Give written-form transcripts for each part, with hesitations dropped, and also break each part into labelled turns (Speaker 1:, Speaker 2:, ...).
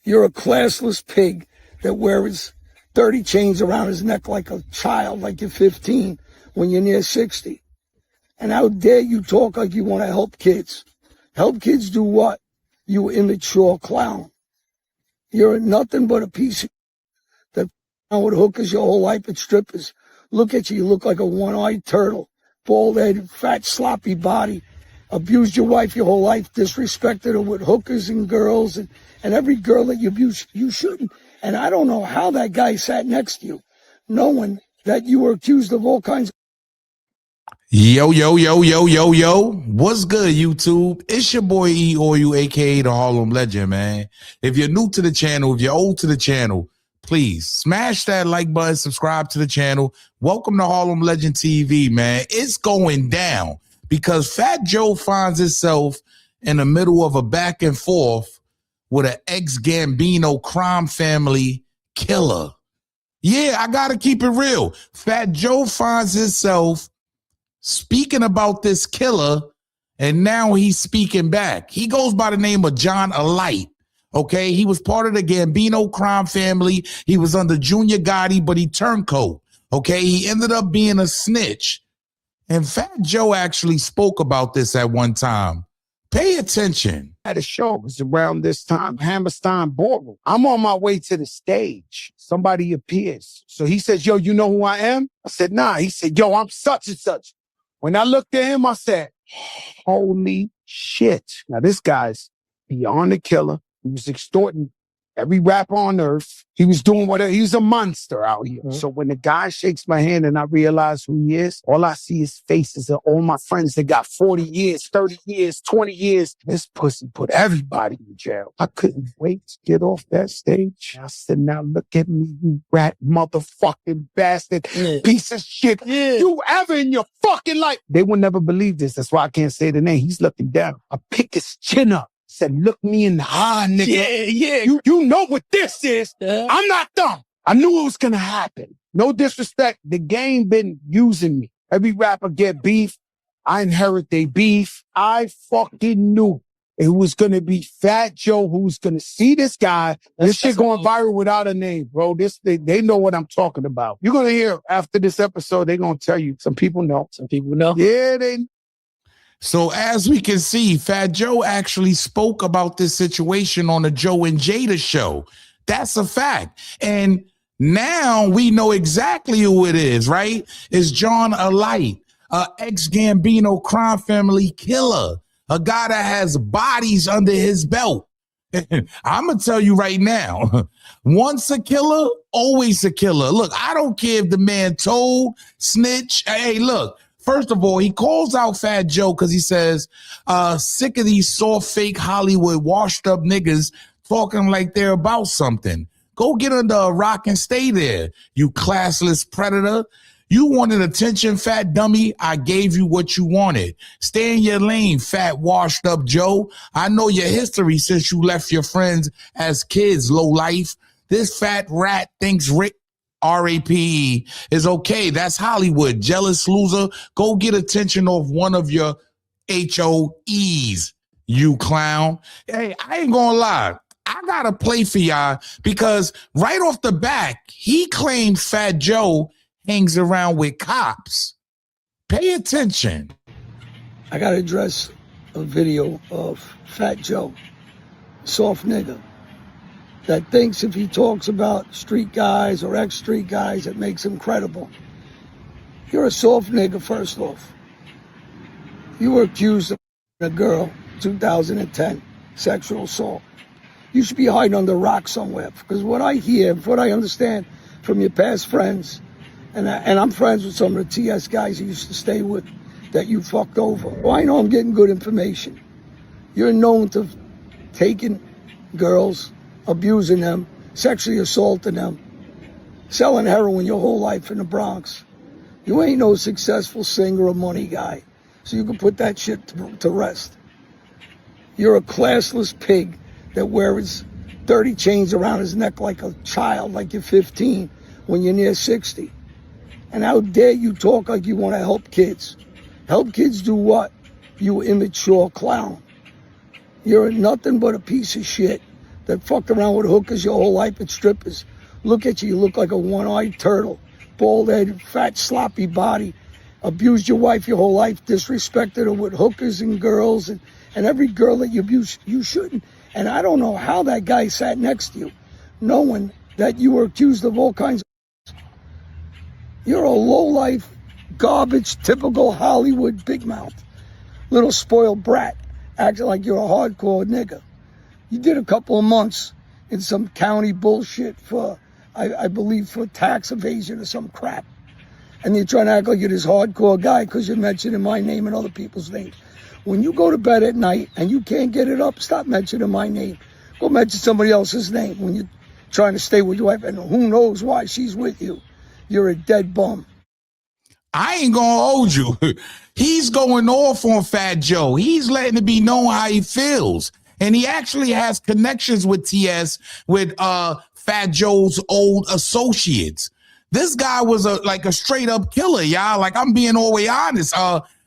Speaker 1: You're a classless pig that wears 30 chains around his neck like a child, like you're 15 when you're near 60. And how dare you talk like you want to help kids? Help kids do what? You immature clown. You're nothing but a piece of that with hookers your whole life at strippers. Look at you. You look like a one-eyed turtle. Bald head, fat, sloppy body. Abused your wife your whole life. Disrespected her with hookers and girls. And every girl that you abuse, you shouldn't. And I don't know how that guy sat next to you, knowing that you were accused of all kinds of...
Speaker 2: Yo, yo, yo, yo, yo, yo. What's good, YouTube? It's your boy E Oil, aka the Harlem Legend, man. If you're new to the channel, if you're old to the channel, please smash that like button, subscribe to the channel. Welcome to Harlem Legend TV, man. It's going down because Fat Joe finds himself in the middle of a back and forth with an ex-Gambino crime family killer. Yeah, I gotta keep it real. Fat Joe finds himself speaking about this killer, and now he's speaking back. He goes by the name of John Alite. Okay, he was part of the Gambino crime family. He was under Junior Gotti, but he turncoat. Okay, he ended up being a snitch. And Fat Joe actually spoke about this at one time. Pay attention.
Speaker 3: At a show, it was around this time, Hammerstein Ballroom. I'm on my way to the stage. Somebody appears. So he says, yo, you know who I am? I said, nah. He said, yo, I'm such and such. When I looked at him, I said, holy shit. Now, this guy's beyond a killer. He was extorting every rapper on earth. He was doing whatever. He was a monster out here. So when the guy shakes my hand and I realize who he is, all I see is faces of all my friends that got 40 years, 30 years, 20 years. This pussy put everybody in jail. I couldn't wait to get off that stage. I said, now look at me, you rat motherfucking bastard, piece of shit. You ever in your fucking life. They will never believe this. That's why I can't say the name. He's looking down. I picked his chin up. Said, look me in the eye, nigga. You know what this is. I'm not dumb. I knew it was going to happen. No disrespect. The game been using me. Every rapper get beef. I inherit their beef. I fucking knew it was going to be Fat Joe who's going to see this guy. This shit going viral without a name, bro. They know what I'm talking about. You're going to hear after this episode, they're going to tell you. Some people know.
Speaker 4: Some people know.
Speaker 3: Yeah, they
Speaker 2: So as we can see, Fat Joe actually spoke about this situation on the Joe and Jada Show. That's a fact. And now we know exactly who it is, right? It's John Alite, ex-Gambino crime family killer, a guy that has bodies under his belt. I'm going to tell you right now, once a killer, always a killer. Look, I don't care if the man told, snitch. Hey, look. First of all, he calls out Fat Joe because he says, sick of these soft, fake Hollywood washed up niggas talking like they're about something. Go get under a rock and stay there, you classless predator. You wanted attention, fat dummy. I gave you what you wanted. Stay in your lane, fat washed up Joe. I know your history since you left your friends as kids, low life. This fat rat thinks Rick R.A.P. is okay. That's Hollywood. Jealous loser. Go get attention off one of your HOEs, you clown. Hey, I ain't gonna lie. I gotta play for y'all because right off the back, he claimed Fat Joe hangs around with cops. Pay attention.
Speaker 1: I gotta address a video of Fat Joe, soft nigga, that thinks if he talks about street guys or ex-street guys, it makes him credible. You're a soft nigga, first off. You were accused of a girl, 2010, sexual assault. You should be hiding under a rock somewhere, because what I hear, what I understand from your past friends, and I'm friends with some of the TS guys you used to stay with that you fucked over. Well, I know I'm getting good information. You're known to taking girls, abusing them, sexually assaulting them, selling heroin your whole life in the Bronx. You ain't no successful singer or money guy, so you can put that shit to rest. You're a classless pig that wears 30 chains around his neck like a child, like you're 15 when you're near 60. And how dare you talk like you want to help kids? Help kids do what? You immature clown. You're nothing but a piece of shit that fucked around with hookers your whole life and strippers. Look at you look like a one-eyed turtle, bald head, fat, sloppy body. Abused your wife your whole life, disrespected her with hookers and girls, and every girl that you abuse, you shouldn't. And I don't know how that guy sat next to you, knowing that you were accused of all kinds of... You're a low-life, garbage, typical Hollywood big mouth, little spoiled brat, acting like you're a hardcore nigga. You did a couple of months in some county bullshit for, I believe, for tax evasion or some crap. And you're trying to act like you're this hardcore guy because you're mentioning my name and other people's names. When you go to bed at night and you can't get it up, stop mentioning my name. Go mention somebody else's name when you're trying to stay with your wife, and who knows why she's with you. You're a dead bum.
Speaker 2: I ain't gonna hold you. He's going off on Fat Joe. He's letting it be known how he feels. And he actually has connections with TS, with Fat Joe's old associates. This guy was like a straight up killer, y'all. Like, I'm being all the way honest.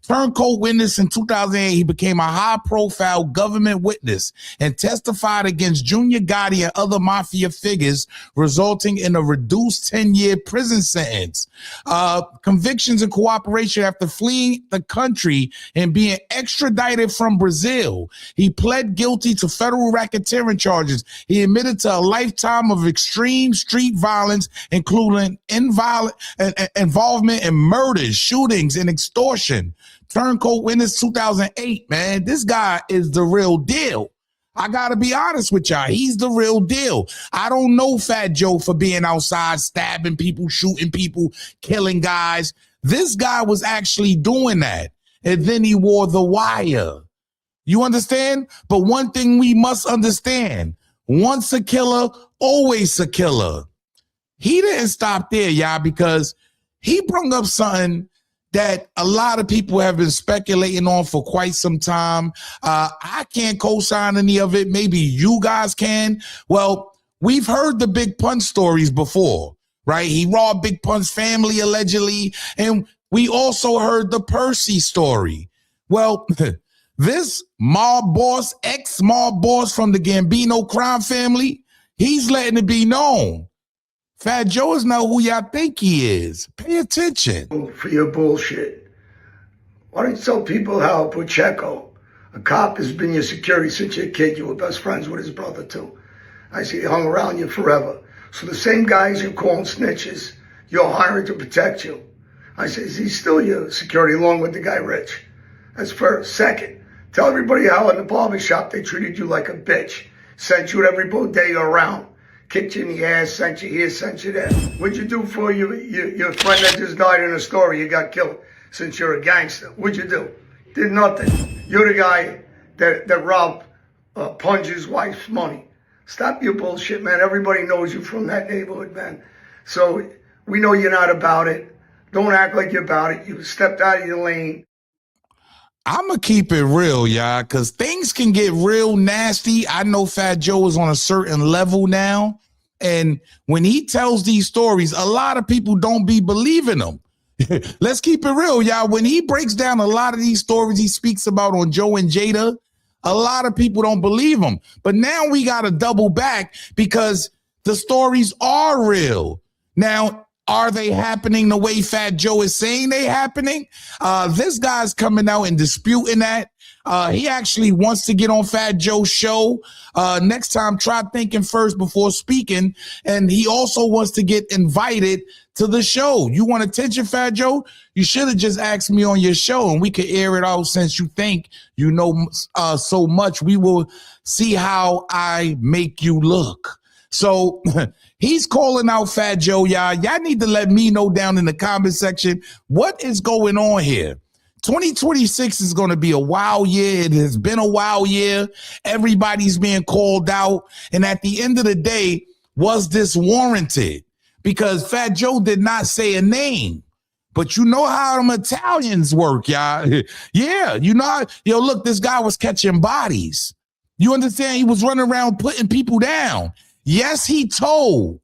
Speaker 2: Turncoat witness in 2008, he became a high-profile government witness and testified against Junior Gotti and other mafia figures, resulting in a reduced 10-year prison sentence. Convictions and cooperation after fleeing the country and being extradited from Brazil. He pled guilty to federal racketeering charges. He admitted to a lifetime of extreme street violence, including involvement in murders, shootings, and extortion. Turncoat witness 2008, man. This guy is the real deal. I got to be honest with y'all. He's the real deal. I don't know Fat Joe for being outside, stabbing people, shooting people, killing guys. This guy was actually doing that. And then he wore the wire. You understand? But one thing we must understand, once a killer, always a killer. He didn't stop there, y'all, because he brought up something that a lot of people have been speculating on for quite some time. I can't co-sign any of it. Maybe you guys can. Well, we've heard the Big Pun stories before, right? He robbed Big Pun's family, allegedly. And we also heard the Percy story. Well, this mob boss, ex-mob boss from the Gambino crime family, he's letting it be known. Fat Joe is not who y'all think he is. Pay attention.
Speaker 1: For your bullshit. Why don't you tell people how Pacheco, a cop, has been your security since you're a kid? You were best friends with his brother, too. I see he hung around you forever. So the same guys you're calling snitches, you're hiring to protect you. I say, is he still your security along with the guy Rich? That's first. Second, tell everybody how in the barbershop they treated you like a bitch. Sent you to every bodega around. Kicked you in the ass, sent you here, sent you there. What'd you do for your friend that just died in a story? You got killed since you're a gangster. What'd you do? Did nothing. You're the guy that robbed Punch's wife's money. Stop your bullshit, man. Everybody knows you from that neighborhood, man. So we know you're not about it. Don't act like you're about it. You stepped out of your lane.
Speaker 2: I'm going to keep it real, y'all, because things can get real nasty. I know Fat Joe is on a certain level now. And when he tells these stories, a lot of people don't be believing them. Let's keep it real, y'all. When he breaks down a lot of these stories he speaks about on Joe and Jada, a lot of people don't believe him. But now we got to double back because the stories are real. Now, are they happening the way Fat Joe is saying they happening? This guy's coming out and disputing that. He actually wants to get on Fat Joe's show. Next time, try thinking first before speaking. And he also wants to get invited to the show. You want attention, Fat Joe? You should have just asked me on your show and we could air it out. Since you think you know so much, we will see how I make you look. So he's calling out Fat Joe, y'all. Y'all need to let me know down in the comment section what is going on here. 2026 is going to be a wild year. It has been a wild year. Everybody's being called out. And at the end of the day, was this warranted? Because Fat Joe did not say a name. But you know how them Italians work, y'all. Yeah, you know, yo, look, this guy was catching bodies. You understand? He was running around putting people down. Yes, he told,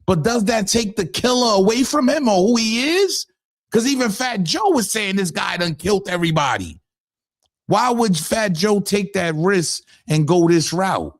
Speaker 2: but does that take the killer away from him or who he is? Because even Fat Joe was saying this guy done killed everybody. Why would Fat Joe take that risk and go this route?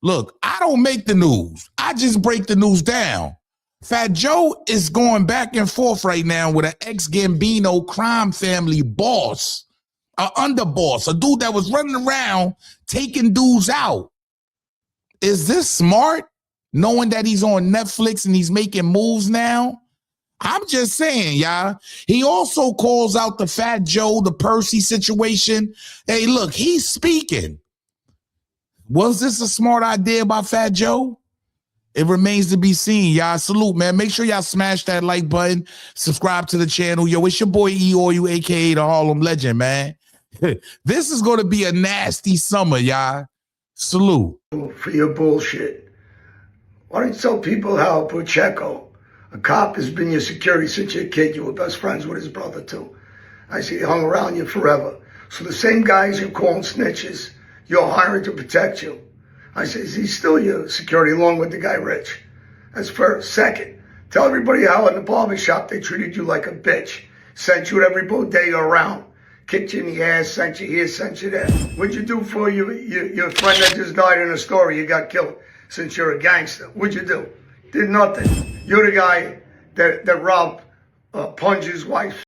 Speaker 2: Look, I don't make the news. I just break the news down. Fat Joe is going back and forth right now with an ex-Gambino crime family boss, an underboss, a dude that was running around taking dudes out. Is this smart? Knowing that he's on Netflix and he's making moves now? I'm just saying, y'all. He also calls out the Fat Joe, the Percy situation. Hey, look, he's speaking. Was this a smart idea by Fat Joe? It remains to be seen, y'all. Salute, man. Make sure y'all smash that like button. Subscribe to the channel. Yo, it's your boy E-Oil, a.k.a. the Harlem Legend, man. This is going to be a nasty summer, y'all. Salute.
Speaker 1: For your bullshit. Why don't you tell people how Pacheco, a cop, has been your security since you're a kid? You were best friends with his brother, too. I see he hung around you forever. So the same guys you're calling snitches, you're hiring to protect you. I say, he's still your security along with the guy Rich. That's first. Second, tell everybody how in the barber shop they treated you like a bitch. Sent you to every bodega around. Kicked you in the ass, sent you here, sent you there. What'd you do for your friend that just died in a story? You got killed since you're a gangster. What'd you do? Did nothing. You're the guy that robbed Punch's wife.